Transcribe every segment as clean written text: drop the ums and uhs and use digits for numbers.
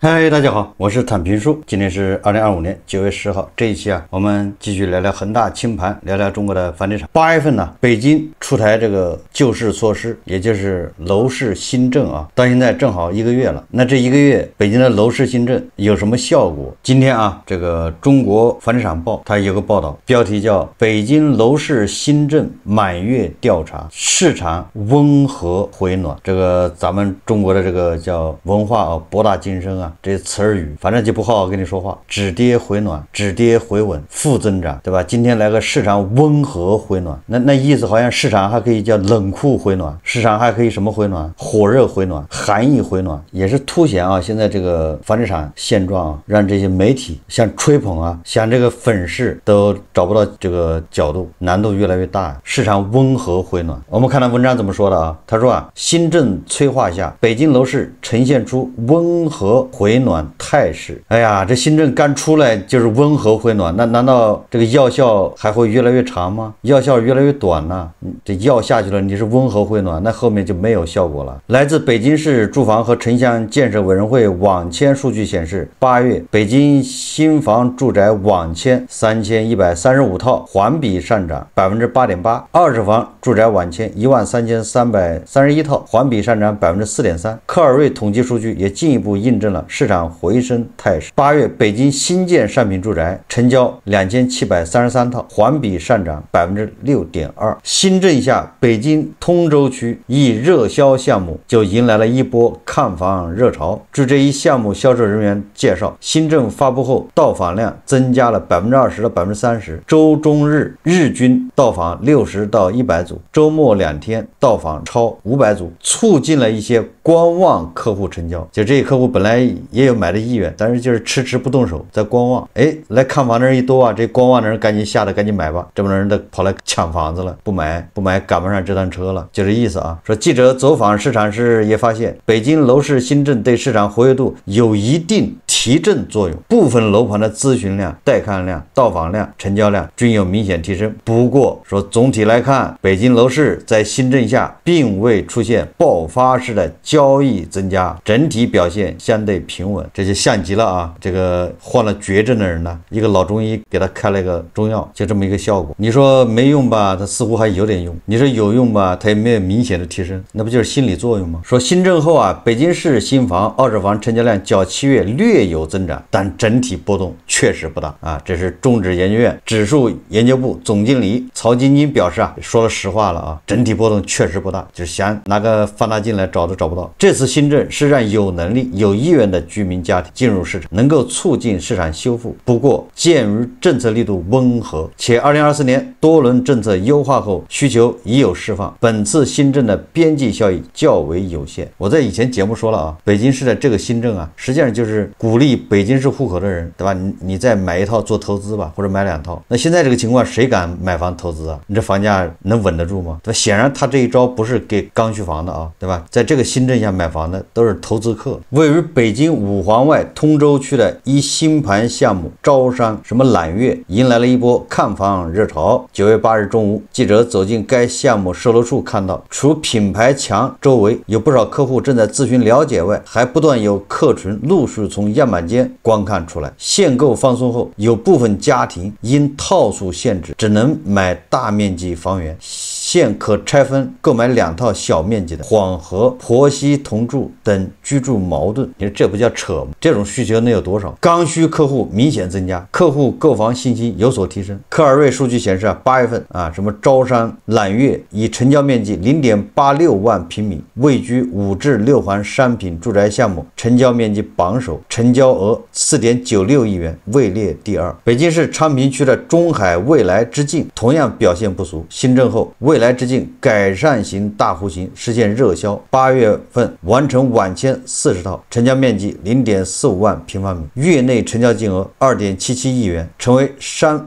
嗨，大家好，我是坦平叔。今天是2025年9月10号，这一期我们继续聊聊恒大清盘，聊聊中国的房地产。8月份北京出台这个救市措施，也就是楼市新政到现在正好1个月了。那这1个月，北京的楼市新政有什么效果？今天这个中国房地产报它有个报道，标题叫北京楼市新政满月调查，市场温和回暖。这个咱们中国的这个叫文化博大精深这些词儿语，反正就不好好跟你说话。止跌回暖，止跌回稳，负增长，对吧？今天来个市场温和回暖，那意思好像市场还可以叫冷酷回暖，市场还可以什么回暖？火热回暖，寒意回暖，也是凸显现在这个房地产现状让这些媒体像吹捧像这个粉饰都找不到这个角度，难度越来越大。市场温和回暖，我们看到文章怎么说的他说新政催化下，北京楼市呈现出温和回暖态势。哎呀，这新政刚出来就是温和回暖，那难道这个药效还会越来越长吗？药效越来越短呢？这药下去了，你是温和回暖，那后面就没有效果了。来自北京市住房和城乡建设委员会网签数据显示，8月北京新房住宅网签3135套，环比上涨 8.8%； 二手房住宅网签13331套，环比上涨 4.3%。科尔瑞统计数据也进一步印证了市场回升态势。8月北京新建商品住宅成交2733套，环比上涨 6.2%。新政下，北京通州区一热销项目就迎来了一波看房热潮。据这一项目销售人员介绍，新政发布后，到访量增加了 20%到 30%， 周中日日均到访60到100组，周末2天到访超500组，促进了一些观望客户成交。就这些客户本来也有买的意愿，但是就是迟迟不动手，在观望。来看房的人一多这观望的人赶紧吓得赶紧买吧，这帮人都跑来抢房子了，不买赶不上这趟车了，就这意思说记者走访市场时也发现，北京楼市新政对市场活跃度有一定提振作用，部分楼盘的咨询量、带看量、到访量、成交量均有明显提升。不过说总体来看，北京楼市在新政下并未出现爆发式的交易增加，整体表现相对平稳。这就像极了这个患了绝症的人呢，一个老中医给他开了一个中药，就这么一个效果。你说没用吧，他似乎还有点用；你说有用吧，他也没有明显的提升，那不就是心理作用吗？说新政后北京市新房、二手房成交量较7月略有增长，但整体波动确实不大这是中指研究院指数研究部总经理曹晶晶表示说了实话了整体波动确实不大，就是想拿个放大镜来找都找不到。这次新政是让有能力、有意愿的居民家庭进入市场，能够促进市场修复。不过，鉴于政策力度温和，且2024年多轮政策优化后需求已有释放，本次新政的边际效益较为有限。我在以前节目说了北京市的这个新政实际上就是鼓励北京市户口的人，对吧？你再买一套做投资吧，或者买2套。那现在这个情况，谁敢买房投资你这房价能稳得住吗？对吧？显然他这一招不是给刚需房的对吧？在这个新政下买房的都是投资客。位于北京5环外通州区的一新盘项目招商什么揽月，迎来了一波看房热潮。9月8日中午，记者走进该项目售楼处，看到除品牌墙周围有不少客户正在咨询了解外，还不断有客群陆续从样板间观看出来。限购放松后，有部分家庭因套数限制只能买大面积房源，现可拆分购买2套小面积的，缓和婆媳同住等居住矛盾。你说这不叫扯吗？这种需求能有多少？刚需客户明显增加，客户购房信心有所提升。科尔瑞数据显示8月份什么招商揽月以成交面积 0.86 万平米，位居5至6环商品住宅项目成交面积榜首，成交额 4.96 亿元，位列第2。北京市昌平区的中海未来之境同样表现不俗，新政后未来之境改善型大户型实现热销，8月份完成网签40套，成交面积 0.45 万平方米，月内成交金额 2.77 亿元，成为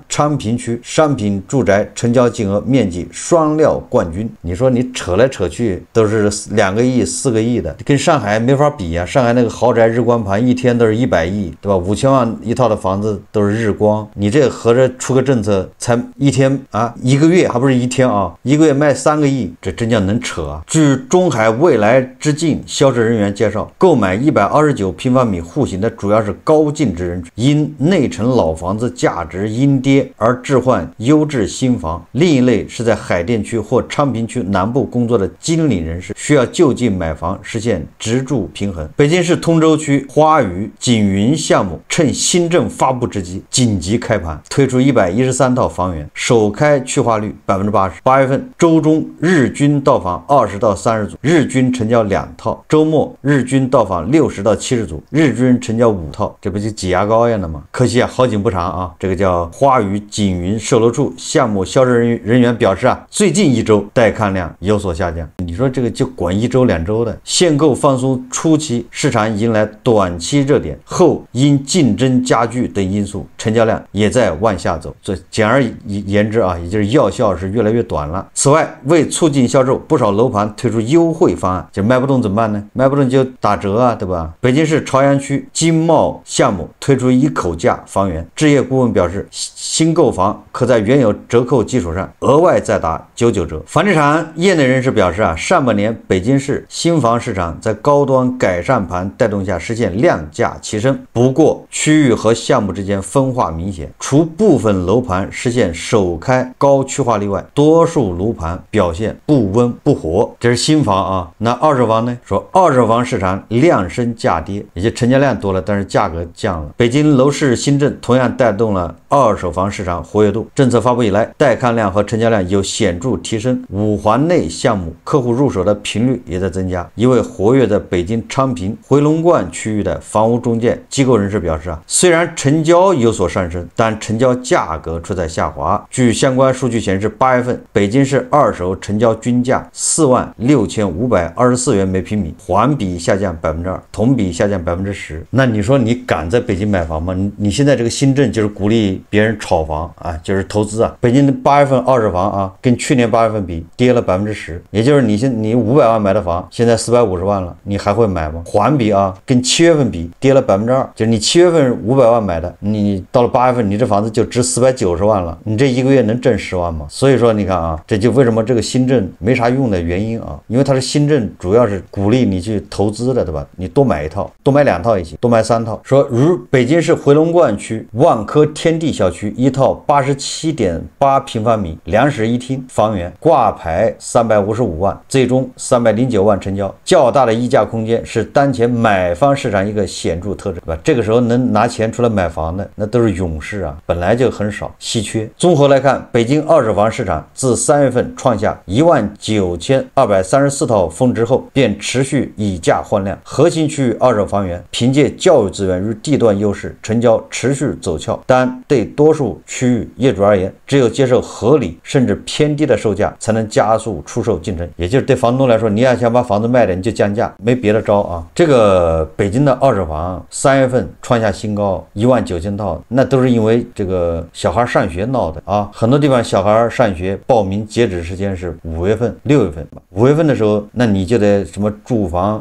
昌平区商品住宅成交金额面积双料冠军。你说你扯来扯去都是2个亿、4个亿的，跟上海没法比上海那个豪宅日光盘一天都是100亿，对吧？5000万一套的房子都是日光，你这合着出个政策才一天1个月，还不是一天1个个月卖3个亿，这真叫能扯啊！据中海未来之境销售人员介绍，购买129平方米户型的主要是高净值人群，因内城老房子价值阴跌而置换优质新房；另一类是在海淀区或昌平区南部工作的经理人士，需要就近买房实现直住平衡。北京市通州区花屿锦云项目趁新政发布之际紧急开盘，推出113套房源，首开去化率80%。8月份周中日均到访20到30组，日均成交2套；周末日均到访60到70组，日均成交5套。这不就挤牙膏一样的吗？可惜啊，好景不长啊！这个叫花屿锦云售楼处项目销售人员表示啊，最近1周带看量有所下降。你说这个就管1周2周的，限购放松初期市场迎来短期热点，后因竞争加剧等因素，成交量也在往下走。所以简而言之啊，也就是药效是越来越短了。此外，为促进销售，不少楼盘推出优惠方案，就卖不动怎么办呢？卖不动就打折啊，对吧？北京市朝阳区金茂项目推出一口价房源，置业顾问表示，新购房可在原有折扣基础上额外再打99折。房地产业内人士表示啊，上半年北京市新房市场在高端改善盘带动下实现量价齐升，不过区域和项目之间分化明显，除部分楼盘实现首开高区化例外，多数楼盘表现不温不火。这是新房啊。那二手房呢？说二手房市场量升价跌，也就成交量多了，但是价格降了。北京楼市新政同样带动了二手房市场活跃度。政策发布以来，带看量和成交量有显著提升，五环内项目客户入手的频率也在增加。一位活跃在北京昌平回龙观区域的房屋中介机构人士表示啊，虽然成交有所上升，但成交价格处在下滑。据相关数据显示，8月份北京市二手成交均价46524元每平米，环比下降2%，同比下降10%。那你说你敢在北京买房吗？你现在这个新政就是鼓励别人炒房啊，就是投资啊。北京的8月份二手房啊，跟去年8月份比跌了10%，也就是你500万买的房，现在450万了，你还会买吗？环比啊，跟7月份比跌了2%，就是你7月份500万买的，你到了8月份，你这房子就值490万了，你这1个月能挣10万吗？所以说你看啊，这就为什么这个新政没啥用的原因啊，因为它的新政主要是鼓励你去投资的，对吧？你多买1套，多买2套也行，多买3套。说如北京市回龙观区万科天地小区一套87.8平方米2室1厅房源挂牌355万，最终309万成交，较大的溢价空间是当前买方市场一个显著特征，对吧？这个时候能拿钱出来买房的那都是勇士啊，本来就很少稀缺。综合来看，北京二手房市场自3月份创下19234套峰值后，便持续以价换量，核心区域二手房源凭借教育资源与地段优势，成交持续走俏。但对多数区域业主而言，只有接受合理甚至偏低的售价，才能加速出售进程。也就是对房东来说，你要想把房子卖了，你就降价，没别的招啊。这个北京的二手房3月份创下新高19000套，那都是因为这个小孩上学闹的啊。很多地方小孩上学报名截止时间是5月份、6月份。5月份的时候，那你就得什么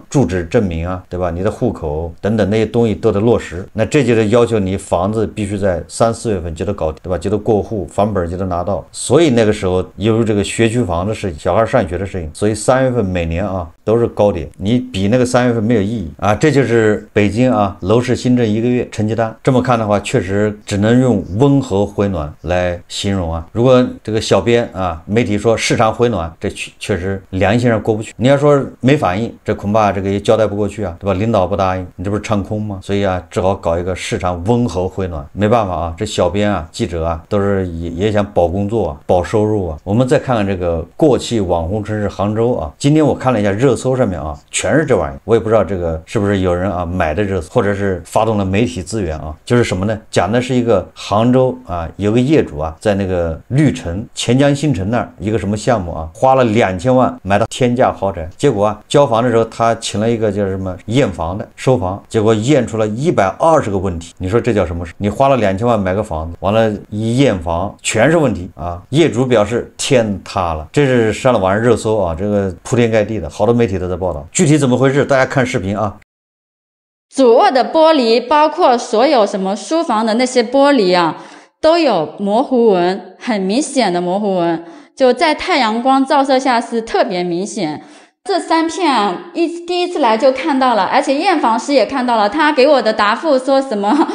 住址证明啊，对吧？你的户口等等那些东西都得落实。那这就是要求你房子必须在3、4月份就得搞定，对吧？就得过户，房本就得拿到。所以那个时候有这个学区房的事情，小孩上学的事情，所以3月份每年啊都是高点，你比那个3月份没有意义啊。这就是北京啊楼市新政1个月成绩单。这么看的话，确实只能用温和回暖来形容啊。如果这个小编啊媒体说市场回暖，这确实良心上过不去。你要说没反应，这恐怕这个也交代不过去啊，对吧？领导不答应，你这不是唱空吗？所以啊，只好搞一个市场温和回暖。没办法啊，这小编啊、记者啊，都是也想保工作啊、保收入啊。我们再看看这个过气网红城市杭州啊，今天我看了一下热搜上面啊，全是这玩意儿。我也不知道这个是不是有人啊买的热搜，或者是发动了媒体资源啊。就是什么呢？讲的是一个杭州啊，有个业主啊，在那个绿城钱江新城那儿一个什么项目啊，花了2000万买到天价豪宅，结果啊交房的时候他请了一个叫什么验房的收房，结果验出了120个问题。你说这叫什么事？你花了2000万买个房子，完了一验房全是问题啊！业主表示天塌了，这是上了网上热搜啊，这个铺天盖地的，好多媒体都在报道。具体怎么回事，大家看视频啊。主卧的玻璃，包括所有什么书房的那些玻璃啊，都有模糊纹，很明显的模糊纹。就在太阳光照射下是特别明显。这3片第一次来就看到了，而且验房师也看到了，他给我的答复说什么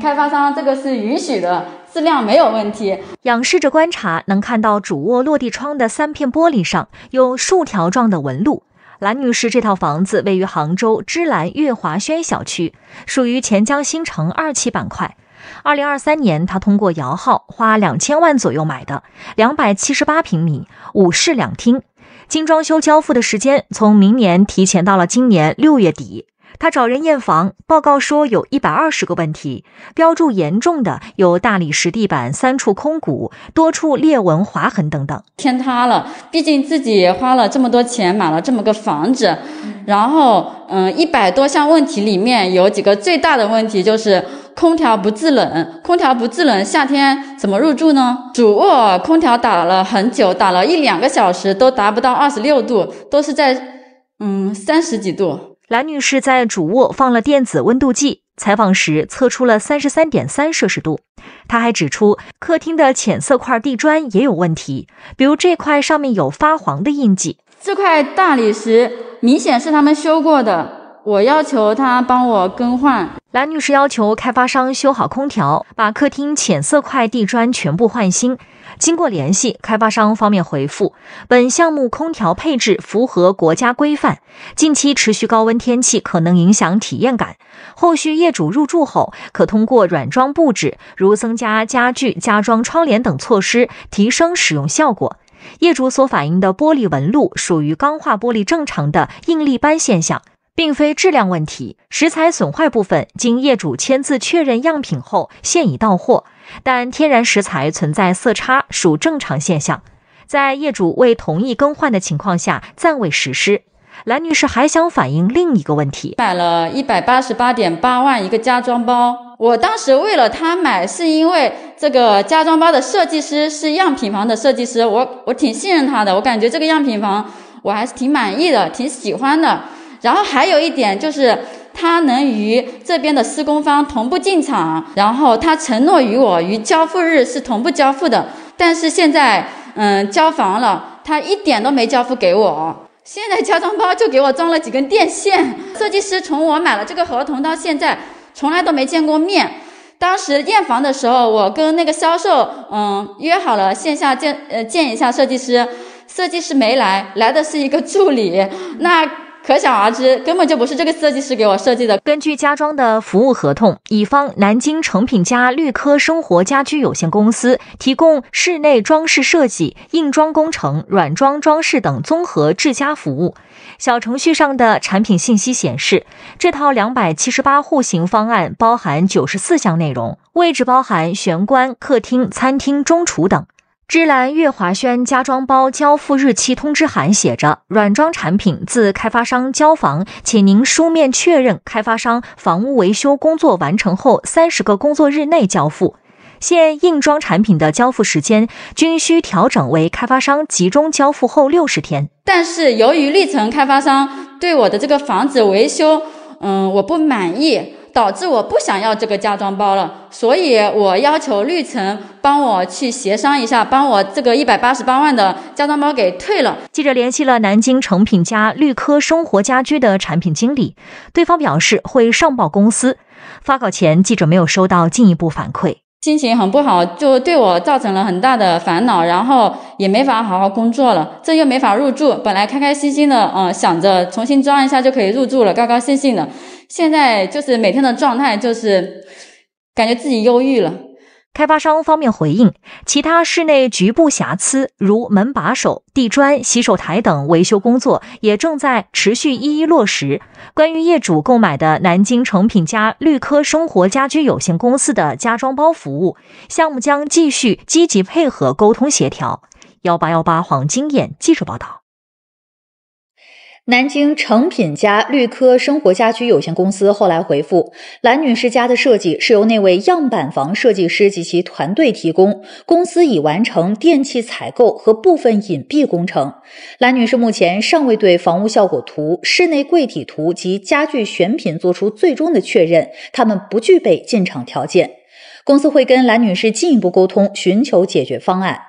开发商这个是允许的，质量没有问题。仰视着观察，能看到主卧落地窗的3片玻璃上有竖条状的纹路。蓝女士这套房子位于杭州芝兰悦华轩小区，属于钱江新城2期板块。2023年，她通过摇号花2000万左右买的278平米，5室2厅。经装修交付的时间从明年提前到了今年6月底。他找人验房，报告说有120个问题，标注严重的有大理石地板3处空鼓，多处裂纹划痕等等。天塌了，毕竟自己花了这么多钱买了这么个房子，然后100多项问题里面有几个最大的问题就是空调不制冷，空调不制冷，夏天怎么入住呢？主卧空调打了很久，打了1-2个小时都达不到26度，都是在30几度。蓝女士在主卧放了电子温度计，采访时测出了33.3摄氏度。她还指出，客厅的浅色块地砖也有问题，比如这块上面有发黄的印记。这块大理石明显是他们修过的，我要求他帮我更换。蓝女士要求开发商修好空调，把客厅浅色块地砖全部换新。经过联系，开发商方面回复，本项目空调配置符合国家规范，近期持续高温天气可能影响体验感，后续业主入住后可通过软装布置，如增加家具、加装窗帘等措施，提升使用效果。业主所反映的玻璃纹路属于钢化玻璃正常的应力斑现象，并非质量问题。石材损坏部分经业主签字确认样品后现已到货，但天然石材存在色差，属正常现象，在业主未同意更换的情况下暂未实施。蓝女士还想反映另一个问题，买了188.8万一个家装包，我当时为了他买，是因为这个家装包的设计师是样品房的设计师，我挺信任他的，我感觉这个样品房我还是挺满意的，挺喜欢的。然后还有一点就是他能与这边的施工方同步进场，然后他承诺于我于交付日是同步交付的，但是现在交房了，他一点都没交付给我。现在家装包就给我装了几根电线，设计师从我买了这个合同到现在从来都没见过面。当时验房的时候，我跟那个销售约好了线下见一下设计师，设计师没来，来的是一个助理，那可想而知，根本就不是这个设计师给我设计的。根据家装的服务合同，乙方南京诚品家绿科生活家居有限公司提供室内装饰设计、硬装工程、软装装饰等综合制家服务。小程序上的产品信息显示，这套278户型方案包含94项内容，位置包含玄关、客厅、餐厅、中厨等。芝兰悦华轩家装包交付日期通知函写着，软装产品自开发商交房，请您书面确认开发商房屋维修工作完成后30个工作日内交付。现硬装产品的交付时间均需调整为开发商集中交付后60天。但是由于绿城开发商对我的这个房子维修我不满意，导致我不想要这个家装包了，所以我要求绿城帮我去协商一下，帮我这个188万的家装包给退了。记者联系了南京诚品家绿科生活家居的产品经理，对方表示会上报公司。发稿前，记者没有收到进一步反馈。心情很不好，就对我造成了很大的烦恼，然后也没法好好工作了，这又没法入住，本来开开心心的想着重新装一下就可以入住了，高高兴兴的，现在就是每天的状态就是感觉自己忧郁了。开发商方面回应，其他室内局部瑕疵如门把手、地砖、洗手台等维修工作也正在持续一一落实。关于业主购买的南京诚品家绿科生活家居有限公司的家装包服务，项目将继续积极配合沟通协调。1818黄金燕记者报道。南京诚品家绿科生活家居有限公司后来回复，蓝女士家的设计是由那位样板房设计师及其团队提供，公司已完成电器采购和部分隐蔽工程。蓝女士目前尚未对房屋效果图、室内柜体图及家具选品做出最终的确认，他们不具备进场条件。公司会跟蓝女士进一步沟通，寻求解决方案。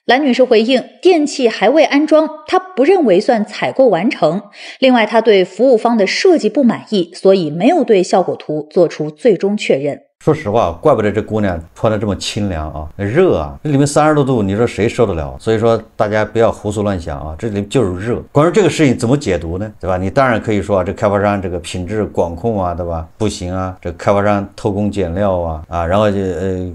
蓝女士回应，电器还未安装，她不认为算采购完成。另外，她对服务方的设计不满意，所以没有对效果图做出最终确认。说实话，怪不得这姑娘穿的这么清凉啊，热啊，这里面30多度，你说谁受得了？所以说大家不要胡思乱想啊，这里面就是热。关于这个事情怎么解读呢？对吧？你当然可以说啊，这开发商这个品质管控啊，对吧？不行啊，这开发商偷工减料啊，然后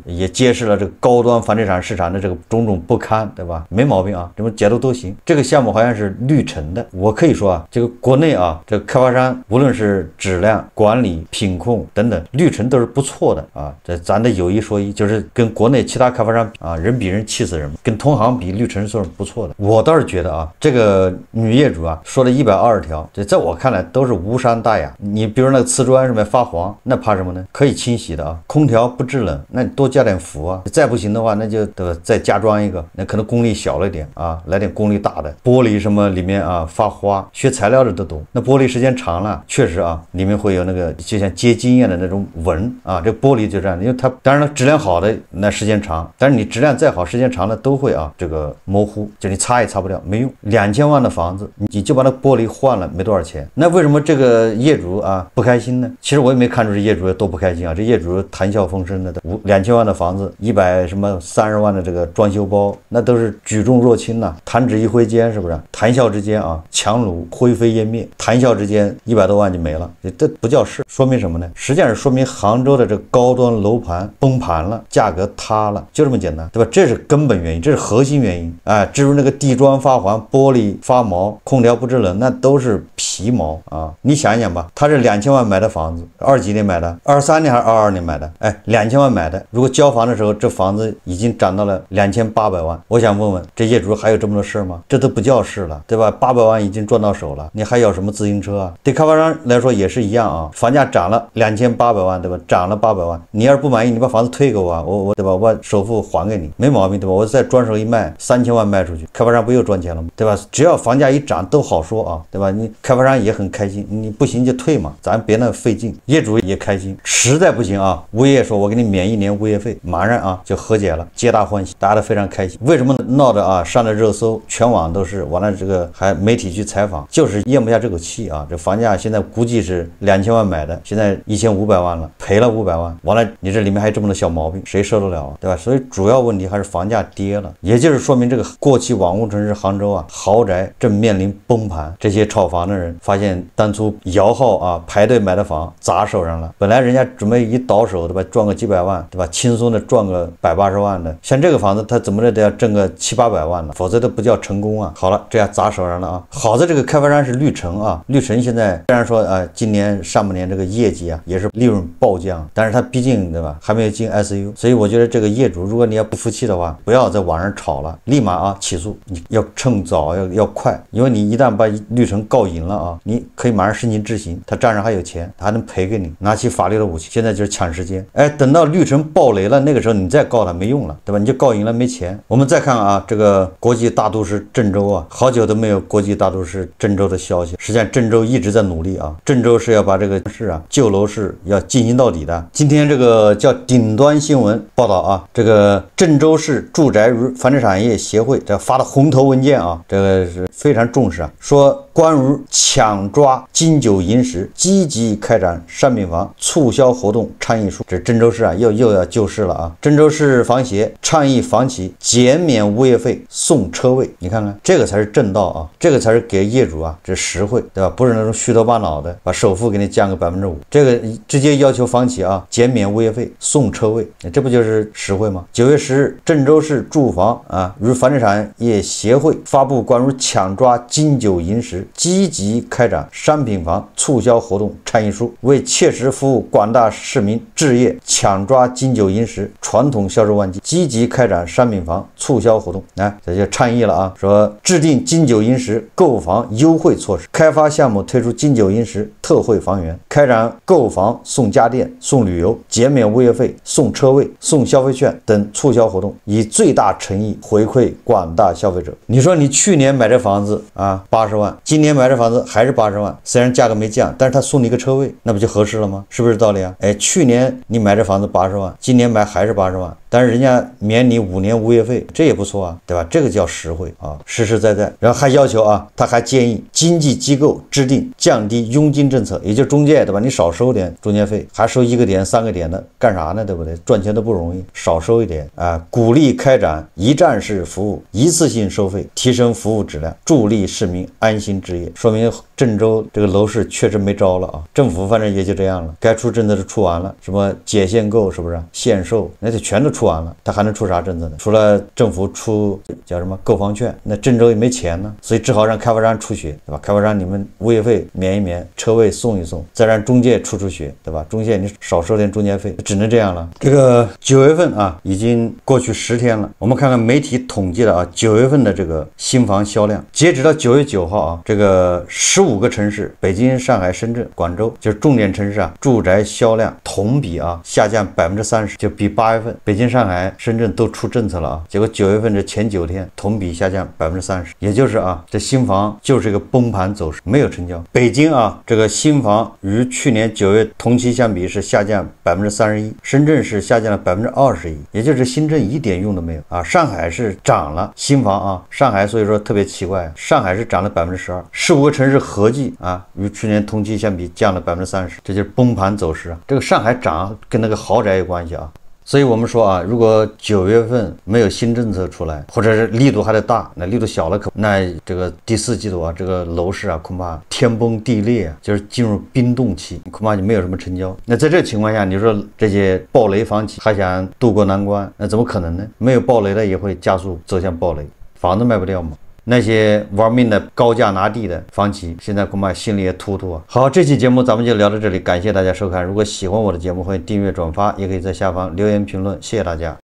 也揭示了这个高端房地产市场的这个种种不堪，对吧？没毛病啊，这么解读都行。这个项目好像是绿城的，我可以说啊，这个国内啊，这个开发商无论是质量管理、品控等等，绿城都是不错的。这咱得有一说一，就是跟国内其他开发商啊，人比人气死人，跟同行比，绿城算是不错的。我倒是觉得啊，这个女业主啊说了120条，这在我看来都是无伤大雅。你比如那个瓷砖上面发黄，那怕什么呢？可以清洗的啊。空调不制冷，那你多加点氟啊。再不行的话，那就对吧，再加装一个，那可能功率小了一点啊，来点功率大的。玻璃什么里面啊发花，学材料的都懂。那玻璃时间长了，确实啊，里面会有那个就像结晶一样的那种纹啊，这玻璃就这样，因为它当然了，质量好的那时间长，但是你质量再好，时间长了都会啊这个模糊，就你擦也擦不掉，没用。2000万的房子，你就把那玻璃换了，没多少钱。那为什么这个业主啊不开心呢？其实我也没看出这业主有多不开心啊，这业主谈笑风生的，2000万的房子，130万的这个装修包，那都是举重若轻呐，弹指一挥间，是不是？谈笑之间啊，强弩灰飞烟灭，谈笑之间100多万就没了，这不叫事。说明什么呢？实际上是说明杭州的这个高端楼盘崩盘了，价格塌了，就这么简单，对吧？这是根本原因，这是核心原因。至于那个地砖发黄、玻璃发毛、空调不制冷，那都是皮毛啊！你想一想吧，他是2000万买的房子，20几年买的，23年还是22年买的？2000万买的，如果交房的时候，这房子已经涨到了2800万，我想问问，这业主还有这么多事吗？这都不叫事了，对吧？800万已经赚到手了，你还要什么自行车啊？对开发商来说也是一样啊，房价涨了2800万，对吧？涨了800万，你要是不满意，你把房子退给我啊，我对吧？我首付还给你，没毛病，对吧？我再转手一卖，3000万卖出去，开发商不又赚钱了吗？对吧？只要房价一涨都好说啊，对吧？你开发商也很开心，你不行就退嘛，咱别那费劲，业主也开心。实在不行啊，物业说我给你免1年物业费，马上啊就和解了，皆大欢喜，大家都非常开心。为什么闹着啊上了热搜，全网都是，完了这个还媒体去采访，就是咽不下这口气啊。这房价现在估计是2000万买的，现在1500万了，赔了500万，完了你这里面还有这么多小毛病，谁受得了啊？对吧？所以主要问题还是房价跌了，也就是说明这个过气网红城市杭州啊，豪宅正面临崩盘。这些炒房的人发现当初摇号啊排队买的房砸手上了，本来人家准备一倒手，对吧，赚个几百万，对吧，轻松的赚个180万的，像这个房子他怎么着都要挣个700-800万了，否则都不叫成功啊。好了，这样砸手上了啊。好在这个开发商是绿城啊，绿城现在虽然说今年上半年这个业绩啊也是利润暴降，但是他毕竟对吧还没有进 ICU， 所以我觉得这个业主如果你要不服气的话，不要在网上炒了，立马啊起诉，你要趁早要快，因为你一旦把绿城告赢了啊，你可以马上申请执行，他账上还有钱，他还能赔给你，拿起法律的武器，现在就是抢时间。等到绿城爆雷了，那个时候你再告他没用了，对吧？你就告赢了没钱。我们再看啊，这个国际大都市郑州啊，好久都没有国际大都市郑州的消息，实际上郑州一直在努力啊，郑州是要把这个市啊旧楼市要进行到底的。今天这个叫顶端新闻报道啊，这个郑州市住宅与房地产业协会这发的红头文件啊，这个是非常重视啊，说关于抢抓金九银十，积极开展商品房促销活动倡议书。这郑州市啊又要救市了啊！郑州市房协倡议房企减免物业费送车位，你看看这个才是正道啊，这个才是给业主啊这实惠，对吧？不是那种虚头巴脑的把首付给你降个5%，这个直接要求房企啊减免物业费送车位，这不就是实惠吗？9月10日，郑州市住房与房地产业协会发布关于抢抓金九银十，积极开展商品房促销活动倡议书，为切实服务广大市民置业，抢抓金九银十，传统销售旺季，积极开展商品房促销活动。这就倡议了啊，说制定金九银十购房优惠措施，开发项目推出金九银十特惠房源，开展购房送家电、送旅游、减免物业费、送车位、送消费券等促销活动，以最大诚意回馈广大消费者。你说你去年买这房子啊80万，今年买这房子还是80万，虽然价格没降，但是他送你一个车位，那不就合适了吗？是不是道理啊？去年你买这房子80万，今年买还是80万，但是人家免你5年物业费，这也不错啊，对吧？这个叫实惠啊，实实在在。然后还要求啊，他还建议经纪机构制定降低佣金政策，也就是中介，对吧？你少收点中介费，还收1个点、3个点的，干啥呢？对不对？赚钱都不容易，少收一点啊！鼓励开展一站式服务，一次性收费，提升服务质量，助力市民安心置业。说明郑州这个楼市确实没招了啊！政府反正也就这样了，该出政策是出完了，什么解限购是不是？限售那就全都出完了，他还能出啥政策呢？除了政府出叫什么购房券，那郑州也没钱呢，所以只好让开发商出血，对吧？开发商你们物业费免一免，车位送一送，再让中介出血，对吧？中介你少收点中介费，只能这样了。这个9月份啊，已经过去10天了，我们看看媒体统计的啊，9月份的这个新房销量，截止到9月9号啊，这个15个城市，北京、上海、深圳、广州，就是重点城市啊，住宅销量同比啊下降30%，就比8月份北京、上海、深圳都出政策了啊，结果9月份这前9天同比下降30%，也就是啊，这新房就是一个崩盘走势，没有成交。北京啊，这个新房与去年9月同期相比是下降31%，深圳是下降了21%，也就是新政一点用都没有啊。上海是涨了新房啊，上海所以说特别奇怪，上海是涨了12%，15个城市合计啊，与去年同期相比降了30%，这就是崩盘走势啊。这个上海涨跟那个豪宅有关系啊。所以我们说啊，如果9月份没有新政策出来，或者是力度还得大，那力度小了那这个第4季度啊，这个楼市啊恐怕天崩地裂啊，就是进入冰冻期，恐怕就没有什么成交。那在这情况下，你说这些暴雷房企还想渡过难关，那怎么可能呢？没有暴雷的也会加速走向暴雷，房子卖不掉嘛。那些玩命的高价拿地的房企，现在恐怕心里也突突啊。好，这期节目咱们就聊到这里，感谢大家收看。如果喜欢我的节目，欢迎订阅转发，也可以在下方留言评论，谢谢大家。